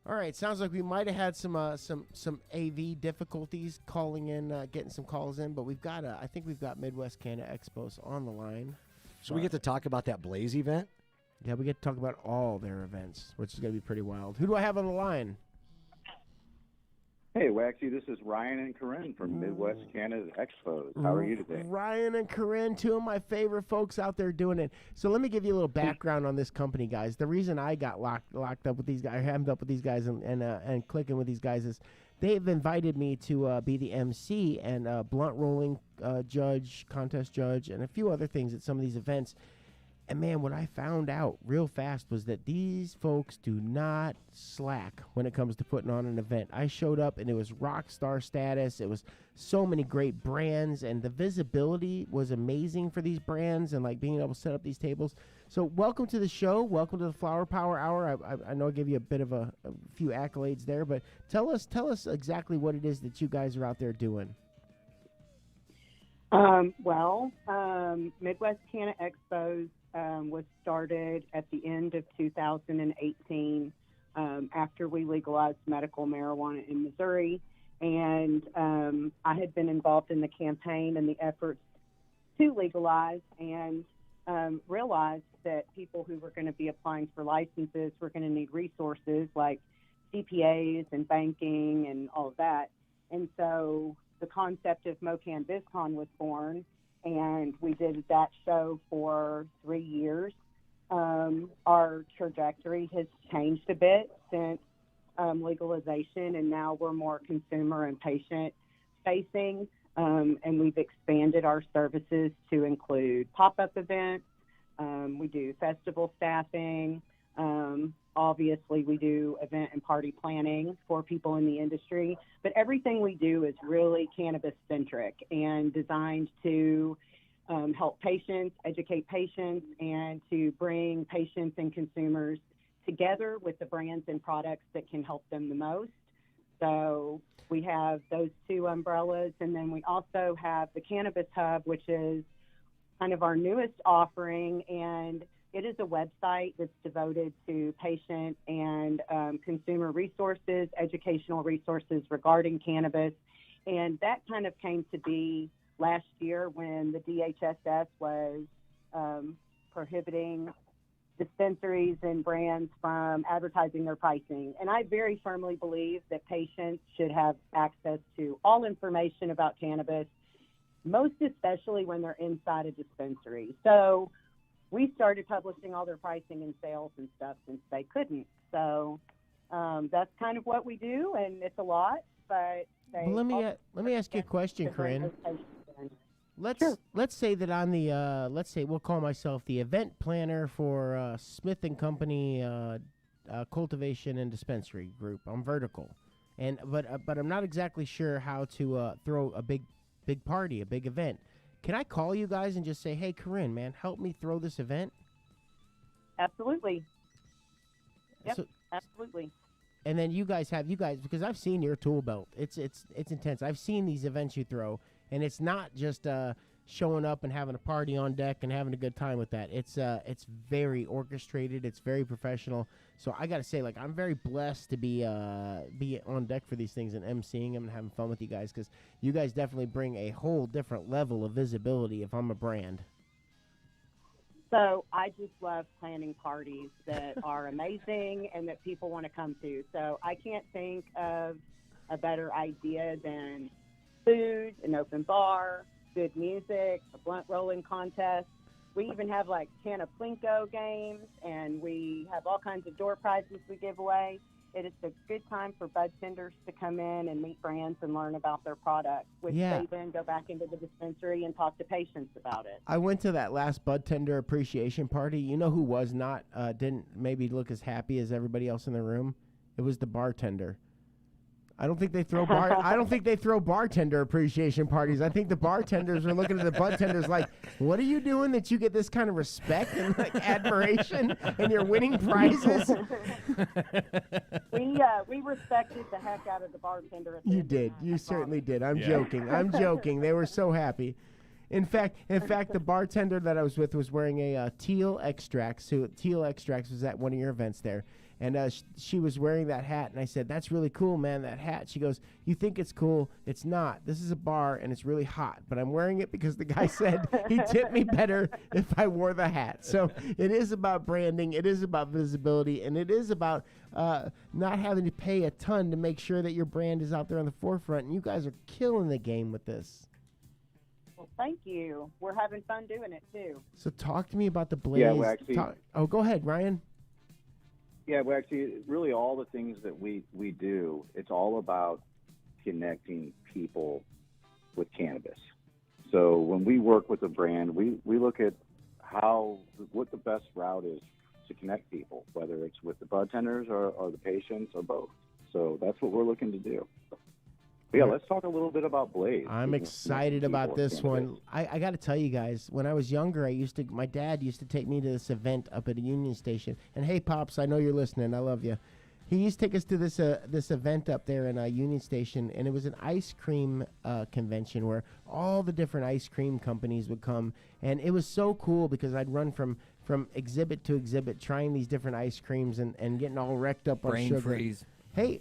All right, sounds like we might have had some AV difficulties calling in, getting some calls in, but I think we've got Midwest Canna Expos on the line. So we get to talk about that Blaze event? Yeah, we get to talk about all their events, which is going to be pretty wild. Who do I have on the line? Hey, Waxy, this is Ryan and Karin from Midwest Canada Expos. How are you today? Ryan and Karin, two of my favorite folks out there doing it. So let me give you a little background on this company, guys. The reason I got locked up with these guys, hammed up with these guys, and clicking with these guys is they've invited me to be the MC and blunt rolling judge, contest judge, and a few other things at some of these events. And man, what I found out real fast was that these folks do not slack when it comes to putting on an event. I showed up and it was rock star status. It was so many great brands, and the visibility was amazing for these brands and like being able to set up these tables. So welcome to the show. Welcome to the Flower Power Hour. I know I gave you a bit of a few accolades there, but tell us exactly what it is that you guys are out there doing. Midwest Canna Expos was started at the end of 2018 after we legalized medical marijuana in Missouri. And I had been involved in the campaign and the efforts to legalize, and realized that people who were going to be applying for licenses were going to need resources like CPAs and banking and all of that. And so the concept of MoCan BizCon was born, and we did that show for 3 years. Our trajectory has changed a bit since legalization, and now we're more consumer and patient facing, and we've expanded our services to include pop-up events. We do festival staffing. Obviously, we do event and party planning for people in the industry, but everything we do is really cannabis-centric and designed to help patients, educate patients, and to bring patients and consumers together with the brands and products that can help them the most. So we have those two umbrellas, and then we also have the Cannabis Hub, which is kind of our newest offering, and it is a website that's devoted to patient and consumer resources, educational resources regarding cannabis. And that kind of came to be last year when the DHSS was prohibiting dispensaries and brands from advertising their pricing. And I very firmly believe that patients should have access to all information about cannabis, most especially when they're inside a dispensary. So we started publishing all their pricing and sales and stuff since they couldn't. So that's kind of what we do, and it's a lot. But let me ask you a question, Karin. Let's say that I'm the let's say we'll call myself the event planner for Smith and Company Cultivation and Dispensary Group. I'm vertical, but I'm not exactly sure how to throw a big party, a big event. Can I call you guys and just say, hey, Karin, man, help me throw this event? Absolutely. Yep, absolutely. And then you guys, because I've seen your tool belt. It's intense. I've seen these events you throw, and it's not just showing up and having a party on deck and having a good time with that. It's very orchestrated. It's very professional. So I got to say, like, I'm very blessed to be on deck for these things and emceeing them and having fun with you guys, because you guys definitely bring a whole different level of visibility if I'm a brand. So I just love planning parties that are amazing and that people want to come to. So I can't think of a better idea than food, an open bar, good music, a blunt rolling contest. We even have like Canna Plinko games, and we have all kinds of door prizes we give away. It is a good time for bud tenders to come in and meet brands and learn about their products, which they then go back into the dispensary and talk to patients about it. I went to that last bud tender appreciation party. You know who was not, didn't maybe look as happy as everybody else in the room? It was the bartender. I don't think they throw bartender appreciation parties. I think the bartenders are looking at the bud tenders like, what are you doing that you get this kind of respect and like admiration and you're winning prizes? We respected the heck out of the bartender. You did. You certainly did. I'm joking. They were so happy. In fact, the bartender that I was with was wearing a teal extract. So teal extracts was at one of your events there, and she was wearing that hat. And I said, "That's really cool, man. That hat." She goes, "You think it's cool? It's not. This is a bar, and it's really hot. But I'm wearing it because the guy said he tipped me better if I wore the hat." So it is about branding. It is about visibility, and it is about not having to pay a ton to make sure that your brand is out there on the forefront. And you guys are killing the game with this. Well, thank you. We're having fun doing it, too. So talk to me about the Blaze. Yeah, Waxy. Go ahead, Ryan. Yeah, well, actually, really all the things that we do, it's all about connecting people with cannabis. So when we work with a brand, we look at what the best route is to connect people, whether it's with the bartenders or the patients or both. So that's what we're looking to do. But yeah, let's talk a little bit about Blaze. I'm excited about this one. I got to tell you guys, when I was younger, my dad used to take me to this event up at a Union Station. And hey, Pops, I know you're listening. I love you. He used to take us to this event up there in Union Station, and it was an ice cream convention where all the different ice cream companies would come. And it was so cool because I'd run from exhibit to exhibit trying these different ice creams and getting all wrecked up on sugar. Brain freeze. Hey,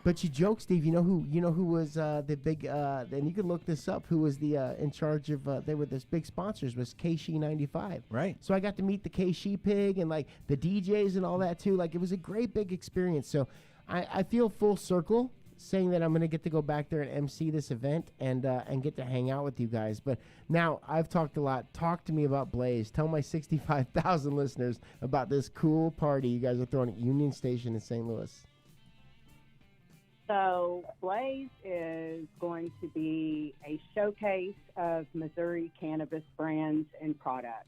but you joke, Steve. You know who was the big and you can look this up. Who was the in charge of? They were this big sponsors was KKID 95. Right. So I got to meet the KKID pig and like the DJs and all that too. Like it was a great big experience. So I feel full circle saying that I'm going to get to go back there and MC this event and get to hang out with you guys. But now I've talked a lot. Talk to me about Blaze. Tell my 65,000 listeners about this cool party you guys are throwing at Union Station in St. Louis. So Blaze is going to be a showcase of Missouri cannabis brands and products.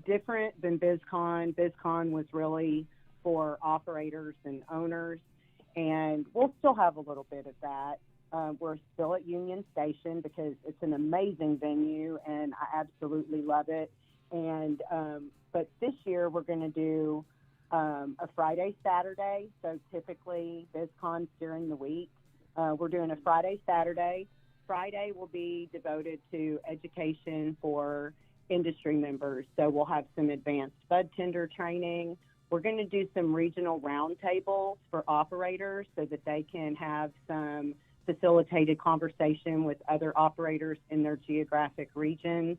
Different than BizCon. BizCon was really for operators and owners, and we'll still have a little bit of that. We're still at Union Station because it's an amazing venue, and I absolutely love it. And but this year we're going to do a Friday, Saturday. So typically BizCon's during the week. We're doing a Friday, Saturday. Friday will be devoted to education for industry members. So we'll have some advanced bud tender training. We're going to do some regional roundtables for operators so that they can have some facilitated conversation with other operators in their geographic regions,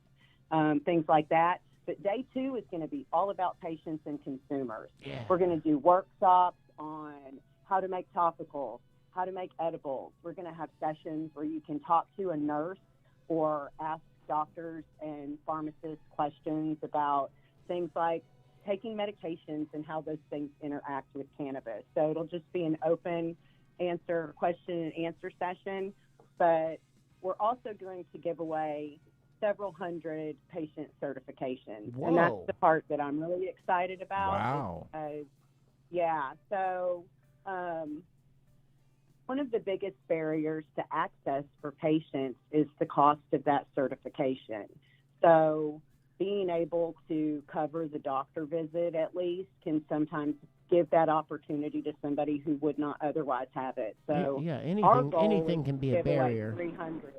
things like that. But day 2 is going to be all about patients and consumers. Yeah. We're going to do workshops on how to make topicals, how to make edibles. We're going to have sessions where you can talk to a nurse or ask doctors and pharmacists questions about things like taking medications and how those things interact with cannabis. So it'll just be an open question and answer session. But we're also going to give away several hundred patient certifications. Whoa. And that's the part that I'm really excited about. Wow. Yeah. So one of the biggest barriers to access for patients is the cost of that certification. So being able to cover the doctor visit at least can sometimes give that opportunity to somebody who would not otherwise have it. So yeah, our goal anything is can be to a give away barrier. 300.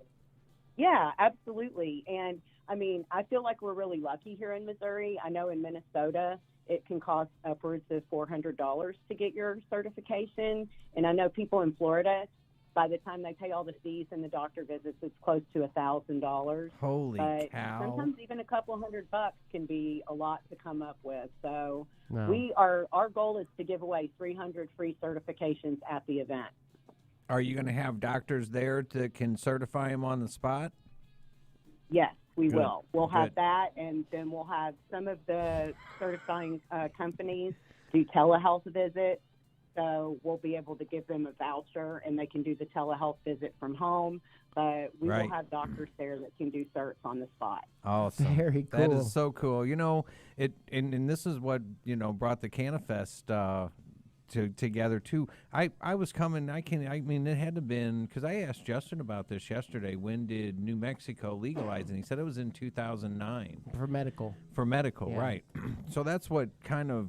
Yeah, absolutely. And I mean, I feel like we're really lucky here in Missouri. I know in Minnesota, it can cost upwards of $400 to get your certification. And I know people in Florida, by the time they pay all the fees and the doctor visits, it's close to $1,000. Holy but cow. sometimes even a couple $100 can be a lot to come up with. So No. our goal is to give away 300 free certifications at the event. Are you going to have doctors there that can certify them on the spot? Yes, we Good. will. We'll have Good. that, and then we'll have some of the certifying companies do telehealth visits. So we'll be able to give them a voucher, and they can do the telehealth visit from home. But we Right. will have doctors there that can do certs on the spot. Awesome. Very That cool. is so cool. You know, and this is what, brought the Canna Fest together too. I was coming. I mean, it had to have been, because I asked Justin about this yesterday. When did New Mexico legalize? And he said it was in 2009 For medical. for medical, Yeah. right? So that's what kind of.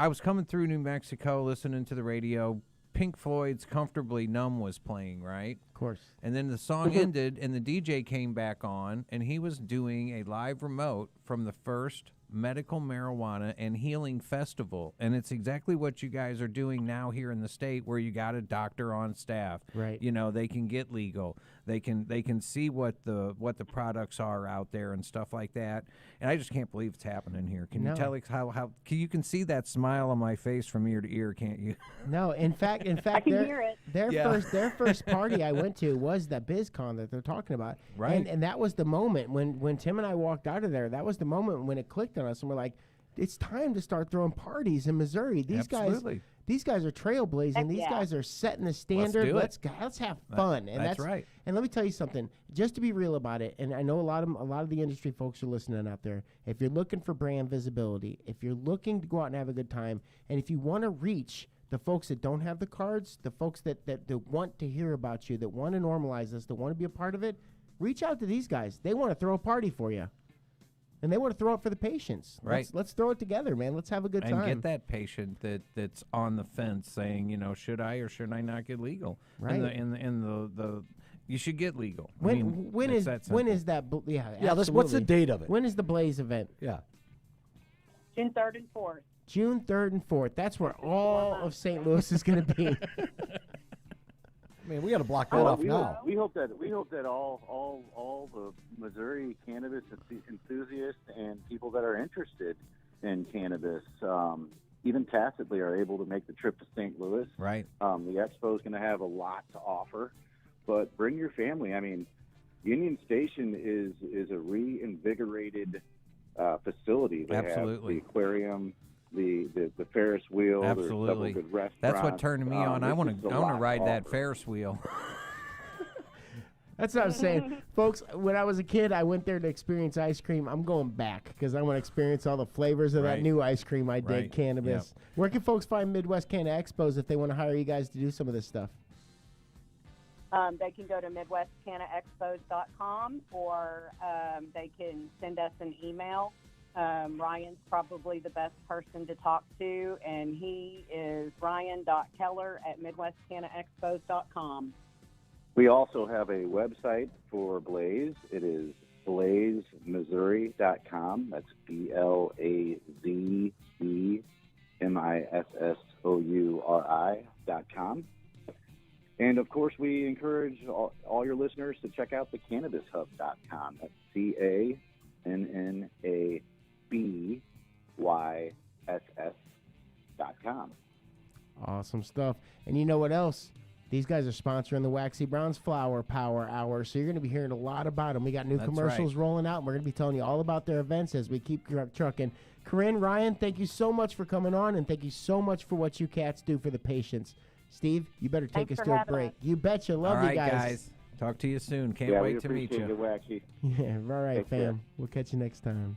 I was coming through New Mexico, listening to the radio, Pink Floyd's "Comfortably Numb" was playing, right? Of course. And then the song ended, and the DJ came back on, and he was doing a live remote from the first medical marijuana and healing festival. And it's exactly what you guys are doing now here in the state, where you got a doctor on staff. Right. You know, they can get legal. They can see what the products are out there and stuff like that. And I just can't believe it's happening here. Can you tell us how you can see that smile on my face from ear to ear, can't you? No, in fact, I can hear it. Their first party I went to was that BizCon that they're talking about. Right. And that was the moment when Tim and I walked out of there. That was the moment when it clicked on us, and we're like, it's time to start throwing parties in Missouri. Absolutely. These guys are trailblazing. Heck These yeah. guys are setting the standard. do it. Let's have fun. And that's right. And let me tell you something, just to be real about it. And I know a lot of the industry folks are listening out there. If you're looking for brand visibility, if you're looking to go out and have a good time, and if you want to reach the folks that don't have the cards, the folks that want to hear about you, that want to normalize this, that want to be a part of it, reach out to these guys. They want to throw a party for you. And they want to throw it for the patients. Right. Let's throw it together, man. Let's have a good time. And get that patient that's on the fence saying, you know, should I or should I not get legal? Right. And the you should get legal. When is that? Yeah. Yeah. What's the absolutely. date of it? When is the Blaze event? Yeah. June 3rd and 4th. June 3rd and 4th. That's where all of St. Louis is going to be. I mean, we got to block that off now. We hope that all the Missouri cannabis enthusiasts and people that are interested in cannabis, even tacitly, are able to make the trip to St. Louis. Right. The Expo is going to have a lot to offer, but bring your family. I mean, Union Station is a reinvigorated facility. They Absolutely. have the aquarium, the Ferris wheel. Absolutely. There's several good restaurants. That's what turned me on. I want to ride that offer. Ferris wheel. That's what I'm saying. Folks, when I was a kid, I went there to experience ice cream. I'm going back because I want to experience all the flavors of that Right. new ice cream I did, Right. cannabis. Where can folks find Midwest Canna Expos if they want to hire you guys to do some of this stuff? They can go to MidwestCannaExpos.com, or they can send us an email. Ryan's probably the best person to talk to, and he is ryan.keller@MidwestCannaExpos.com. We also have a website for Blaze. It is blazemissouri.com. That's BLAZEMISSOURI.com. And, of course, we encourage all your listeners to check out the CannabisHub.com. That's CannabisYSS.com. Awesome stuff. And you know what else? These guys are sponsoring the Waxy Brown's Flower Power Hour, so you're going to be hearing a lot about them. We got new That's commercials right. rolling out, and we're going to be telling you all about their events as we keep trucking. Karin, Ryan, thank you so much for coming on, and thank you so much for what you cats do for the patients. Steve, you better take Thanks us for to a having break. us. You betcha. Love All right, you guys. Talk to you soon. Can't Yeah, wait we to meet appreciate you. it, Waxy. Yeah, all right, Take care. fam. We'll catch you next time.